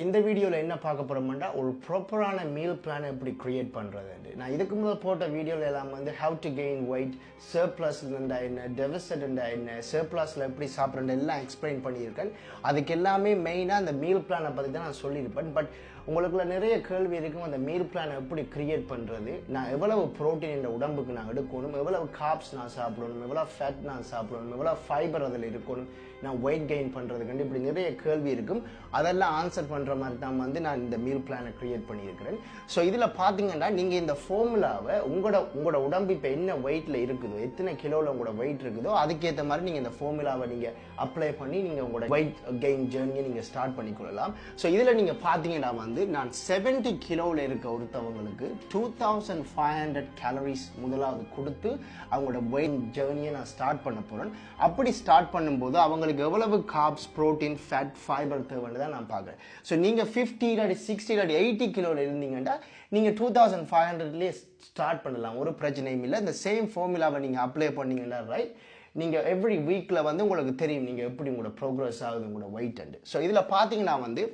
இந்த வீடியோல என்ன பார்க்க போறோம்னா ஒரு ப்ராப்பரான மீல் பிளான் எப்படி கிரியேட் பண்றது. நான் இதுக்கு முதல்ல போட்ட வீடியோல எல்லாம் வந்து how to gain weight, surplus என்ன, deficit என்ன, surplusல எப்படி சாப்பிடுறது எல்லாம் எக்ஸ்பிளைன் பண்ணியிருக்கேன். அதுக்கு எல்லாமே மெயினா அந்த மீல் பிளானை பத்தி தான் நான் சொல்லியிருப்பேன். பட் உங்களுக்குள்ள நிறைய கேள்வி இருக்கும், அந்த மீல் பிளான் எப்படி கிரியேட் பண்றது, நான் எவ்வளவு புரோட்டீன் இந்த உடம்புக்கு நான் எடுக்கணும், எவ்வளவு கார்ப்ஸ் நான் சாப்பிடணும், எவ்வளவு ஃபேட் நான் சாப்பிடணும், எவ்வளவு ஃபைபர் அதில் இருக்கணும், நான் வெயிட் கெயின் பண்றதுக்கு இப்படி நிறைய கேள்வி இருக்கும். அதெல்லாம் ஆன்சர் பண்ற மாதிரி தான் வந்து நான் இந்த மீல் பிளானை கிரியேட் பண்ணியிருக்கிறேன். ஸோ இதுல பாத்தீங்கன்னா நீங்க இந்த ஃபார்முலாவை உங்களோட உடம்பு இப்போ என்ன வெயிட்ல இருக்குதோ, எத்தனை கிலோல உங்களோட வெயிட் இருக்குதோ அதுக்கேற்ற மாதிரி நீங்க இந்த ஃபார்முலாவை நீங்க அப்ளை பண்ணி நீங்க உங்களோட வெயிட் கெயின் ஜேர்னியை நீங்க ஸ்டார்ட் பண்ணிக்கொள்ளலாம். ஸோ இதுல நீங்க பாத்தீங்கன்னா வந்து நான் 70 கிலோவில் இருக்க ஒருத்தவங்களுக்கு 2500 கேலரிஸ் முதலாவது கொடுத்து அவங்களோட வெயிட் ஜேர்னியை நான் ஸ்டார்ட் பண்ண போறேன். அப்படி ஸ்டார்ட் பண்ணும்போது அவங்களுக்கு எவ்வளவு கார்ப்ஸ், புரோட்டீன், ஃபேட், ஃபைபர் தேவைன்னு தான் நான் பார்க்குறேன். ஸோ நீங்க 50 இல்லாட்டி 60 இல்லாட்டி 80 கிலோவில் இருந்தீங்கன்னா நீங்க 2500லேயே ஸ்டார்ட் பண்ணலாம், ஒரு பிரச்சனையும் இல்லை. இந்த சேம் ஃபார்முலாவை நீங்க அப்ளை பண்ணீங்கன்னா ரைட், நீங்க எவ்ரி வீக்ல வந்து உங்களுக்கு தெரியும் நீங்க எப்படி உங்களோட ப்ரோக்ரஸ் ஆகுது உங்களோட வெயிட். ஸோ இதுல பாத்தீங்கன்னா வந்து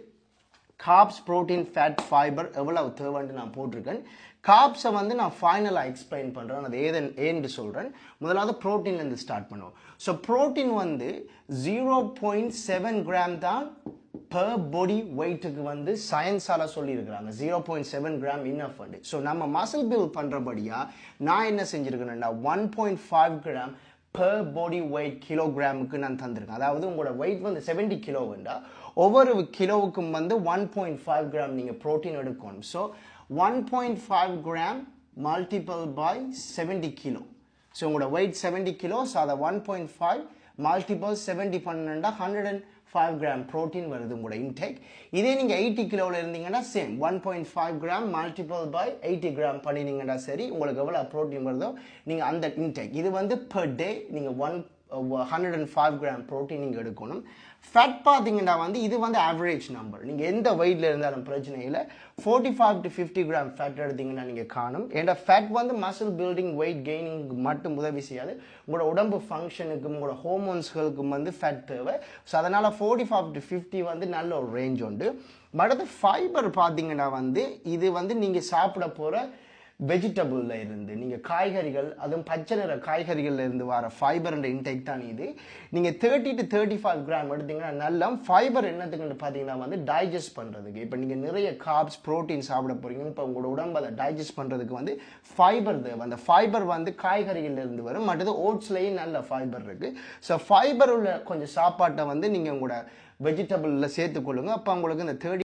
கார்ப்ஸ், புரோட்டீன், ஃபேட், ஃபைபர் எவ்வளவு தேவைன்னு நான் போட்டிருக்கேன். கார்ப்ஸை வந்து நான் ஃபைனலாக எக்ஸ்பிளைன் பண்ணுறேன், அது ஏன்னு சொல்கிறேன். முதலாவது ப்ரோட்டீன்லேருந்து ஸ்டார்ட் பண்ணுவோம். ஸோ ப்ரோட்டீன் வந்து 0.7 கிராம் தான் பெர் பாடி வெயிட்டுக்கு வந்து சயின்ஸால சொல்லியிருக்கிறாங்க. 0.7 கிராம் இனஃப் வந்து. ஸோ நம்ம மசில் பில்ட் பண்ணுறபடியா நான் என்ன செஞ்சுருக்கேன்னா 1.5 கிராம் per body weight கிலோகிராமுக்கு நான் தந்திருக்கேன். அதாவது உங்களோட வெயிட் வந்து 70 கிலோ வேண்டா ஒவ்வொரு கிலோவுக்கும் வந்து 1.5 கிராம் நீங்க புரோட்டீன் எடுக்கணும். So 1.5 gram multiple by 70 kilo. So உங்களோட வெயிட் 70 கிலோ, ஸோ அதை 1.5 மல்டிபிள் 70 பண்ணா 105 கிராம் புரோட்டீன் வருது உங்களோட இன்டேக். இதே நீங்க 80 கிலோவில் இருந்தீங்கன்னா same 1.5 gram multiple by 80 gram பண்ணினீங்கன்னா சரி, உங்களுக்கு எவ்வளவு புரோட்டீன் வருதோ நீங்க அந்த இன்டேக். இது வந்து பெர் டே நீங்க 105 கிராம் புரோட்டீன் நீங்க எடுக்கணும். ஃபேட் பார்த்தீங்கன்னா வந்து இது வந்து ஆவரேஜ் நம்பர். நீங்க எந்த வெயிட்ல இருந்தாலும் பிரச்சனை இல்லை. 45 to 50 கிராம் ஃபேட் எடுத்தீங்கன்னா நீங்க காணும். ஏன்னா ஃபேட் வந்து மசில் பில்டிங், வெயிட் கெய்னிங் மட்டும் உதவி செய்யாது, உங்களோட உடம்பு ஃபங்க்ஷனுக்கும் உங்களோட ஹோமோன்ஸ்களுக்கும் வந்து ஃபேட் தேவை. ஸோ அதனால 45 to 50 வந்து நல்ல ஒரு ரேஞ்ச் உண்டு. அடுத்து ஃபைபர் பார்த்தீங்கன்னா வந்து இது வந்து நீங்க சாப்பிட போற வெஜிடபிள்ல இருந்து, நீங்க காய்கறிகள், அதுவும் பச்சை நிற காய்கறிகள்ல இருந்து வர ஃபைபர் இன்டேக் தான் இது. நீங்க 30 to 35 கிராம் எடுத்தீங்கன்னா நல்ல ஃபைபர் என்னத்துக்கு பாத்தீங்கன்னா வந்து டைஜஸ்ட் பண்றதுக்கு. இப்ப நீங்க நிறைய கார்ப்ஸ், புரோட்டீன் சாப்பிட போறீங்க, இப்ப உங்களோட உடம்பு அதை டைஜஸ்ட் பண்றதுக்கு வந்து ஃபைபர் தேவை. அந்த ஃபைபர் வந்து காய்கறிகள்ல இருந்து வரும். அடுத்து ஓட்ஸ்லயும் நல்ல ஃபைபர் இருக்கு. ஸோ ஃபைபர் உள்ள கொஞ்சம் சாப்பாட்டை வந்து நீங்க உங்களோட வெஜிடபிள்ல சேர்த்துக்கொள்ளுங்க. அப்ப உங்களுக்கு இந்த 30